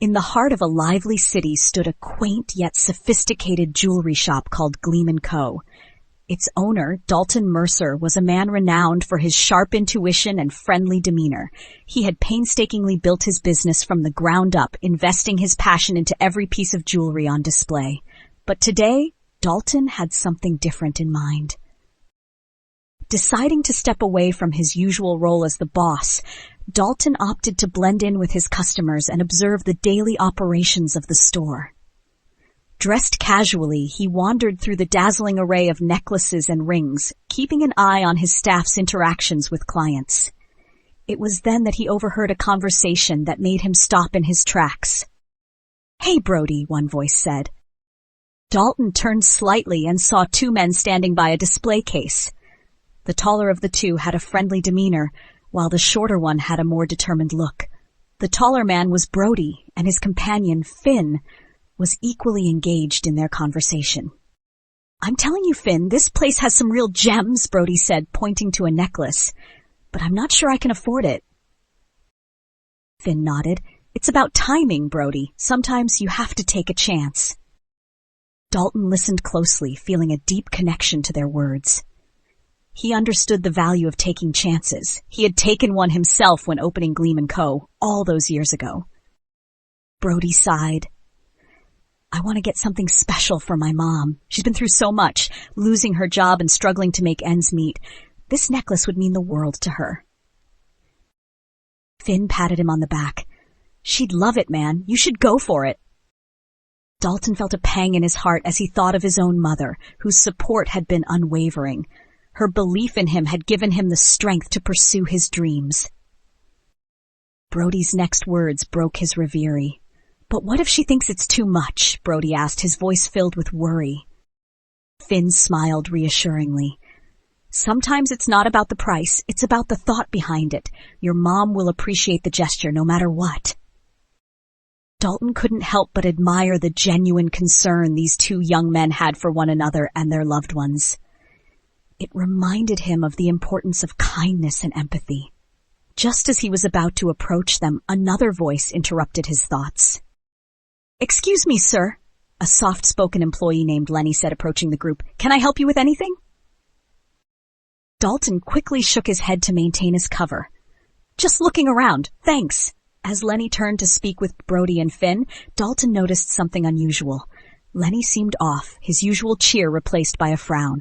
In the heart of a lively city stood a quaint yet sophisticated jewelry shop called Gleam and Co. Its owner, Dalton Mercer, was a man renowned for his sharp intuition and friendly demeanor. He had painstakingly built his business from the ground up, investing his passion into every piece of jewelry on display. But today, Dalton had something different in mind. Deciding to step away from his usual role as the boss, Dalton opted to blend in with his customers and observe the daily operations of the store. Dressed casually, he wandered through the dazzling array of necklaces and rings, keeping an eye on his staff's interactions with clients. It was then that he overheard a conversation that made him stop in his tracks. "Hey, Brody," one voice said. Dalton turned slightly and saw two men standing by a display case. The taller of the two had a friendly demeanor, while the shorter one had a more determined look. The taller man was Brody, and his companion, Finn, was equally engaged in their conversation. "I'm telling you, Finn, this place has some real gems," Brody said, pointing to a necklace, "but I'm not sure I can afford it." Finn nodded. "It's about timing, Brody. Sometimes you have to take a chance." Dalton listened closely, feeling a deep connection to their words. He understood the value of taking chances. He had taken one himself when opening Gleam and Co. all those years ago. Brody sighed. "I want to get something special for my mom. She's been through so much, losing her job and struggling to make ends meet. This necklace would mean the world to her." Finn patted him on the back. "She'd love it, man. You should go for it." Dalton felt a pang in his heart as he thought of his own mother, whose support had been unwavering. Her belief in him had given him the strength to pursue his dreams. Brody's next words broke his reverie. "But what if she thinks it's too much?" Brody asked, his voice filled with worry. Finn smiled reassuringly. "Sometimes it's not about the price, it's about the thought behind it. Your mom will appreciate the gesture no matter what." Dalton couldn't help but admire the genuine concern these two young men had for one another and their loved ones. It reminded him of the importance of kindness and empathy. Just as he was about to approach them, another voice interrupted his thoughts. "Excuse me, sir," a soft-spoken employee named Lenny said, approaching the group. "Can I help you with anything?" Dalton quickly shook his head to maintain his cover. "Just looking around, thanks." As Lenny turned to speak with Brody and Finn, Dalton noticed something unusual. Lenny seemed off, his usual cheer replaced by a frown.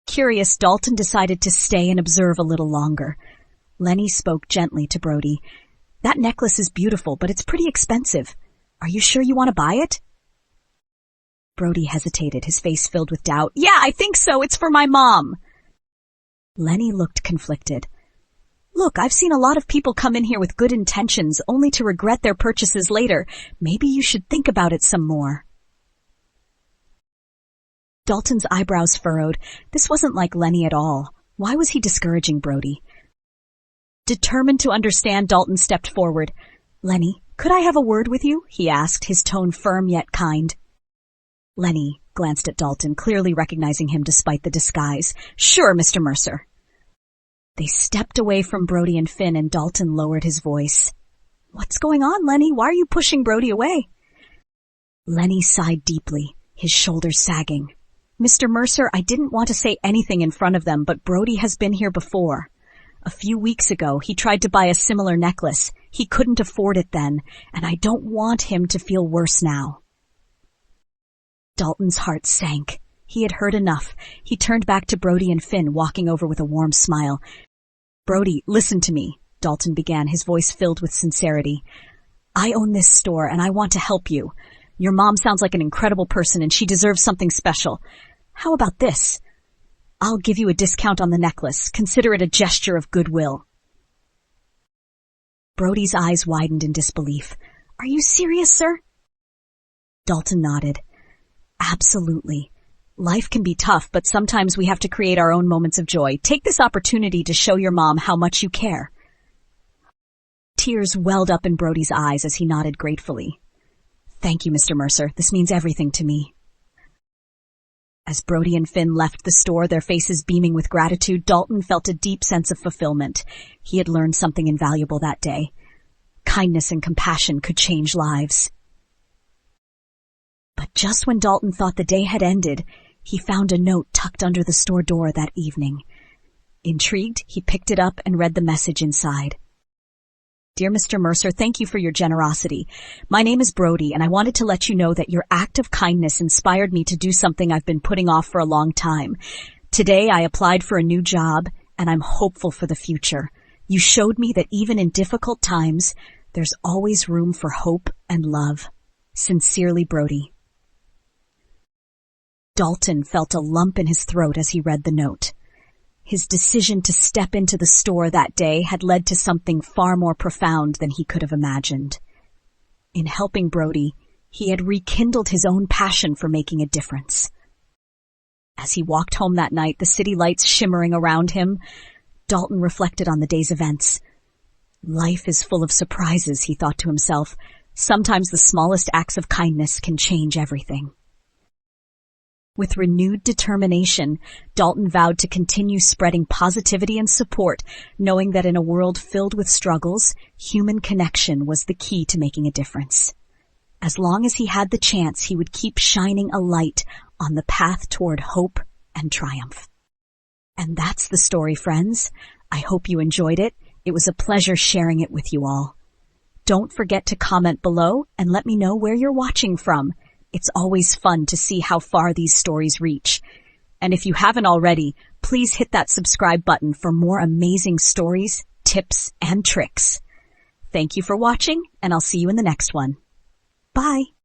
Curious, Dalton decided to stay and observe a little longer. Lenny spoke gently to Brody. "That necklace is beautiful, but it's pretty expensive. Are you sure you want to buy it?" Brody hesitated, his face filled with doubt. "Yeah, I think so. It's for my mom." Lenny looked conflicted. "Look, I've seen a lot of people come in here with good intentions, only to regret their purchases later. Maybe you should think about it some more." Dalton's eyebrows furrowed. This wasn't like Lenny at all. Why was he discouraging Brody? Determined to understand, Dalton stepped forward. "Lenny, could I have a word with you?" he asked, his tone firm yet kind. Lenny glanced at Dalton, clearly recognizing him despite the disguise. "Sure, Mr. Mercer." They stepped away from Brody and Finn, and Dalton lowered his voice. "What's going on, Lenny? Why are you pushing Brody away?" Lenny sighed deeply, his shoulders sagging. "Mr. Mercer, I didn't want to say anything in front of them, but Brody has been here before. A few weeks ago, he tried to buy a similar necklace. He couldn't afford it then, and I don't want him to feel worse now." Dalton's heart sank. He had heard enough. He turned back to Brody and Finn, walking over with a warm smile. "Brody, listen to me," Dalton began, his voice filled with sincerity. "I own this store, and I want to help you. Your mom sounds like an incredible person, and she deserves something special. How about this? I'll give you a discount on the necklace. Consider it a gesture of goodwill." Brody's eyes widened in disbelief. "Are you serious, sir?" Dalton nodded. "Absolutely. Life can be tough, but sometimes we have to create our own moments of joy. Take this opportunity to show your mom how much you care." Tears welled up in Brody's eyes as he nodded gratefully. "Thank you, Mr. Mercer. This means everything to me." As Brody and Finn left the store, their faces beaming with gratitude, Dalton felt a deep sense of fulfillment. He had learned something invaluable that day. kindness and compassion could change lives. But just when Dalton thought the day had ended, he found a note tucked under the store door that evening. Intrigued, he picked it up and read the message inside. Dear Mr. Mercer, thank you for your generosity. My name is Brody, and I wanted to let you know that your act of kindness inspired me to do something I've been putting off for a long time. Today, I applied for a new job, and I'm hopeful for the future. You showed me that even in difficult times, there's always room for hope and love. Sincerely, Brody. Dalton felt a lump in his throat as he read the note. His decision to step into the store that day had led to something far more profound than he could have imagined. In helping Brody, he had rekindled his own passion for making a difference. As he walked home that night, the city lights shimmering around him, Dalton reflected on the day's events. Life is full of surprises, he thought to himself. Sometimes the smallest acts of kindness can change everything. With renewed determination, Dalton vowed to continue spreading positivity and support, knowing that in a world filled with struggles, human connection was the key to making a difference. As long as he had the chance, he would keep shining a light on the path toward hope and triumph. And that's the story, friends. I hope you enjoyed it. It was a pleasure sharing it with you all. Don't forget to comment below and let me know where you're watching from. It's always fun to see how far these stories reach. And if you haven't already, please hit that subscribe button for more amazing stories, tips, and tricks. Thank you for watching, and I'll see you in the next one. Bye.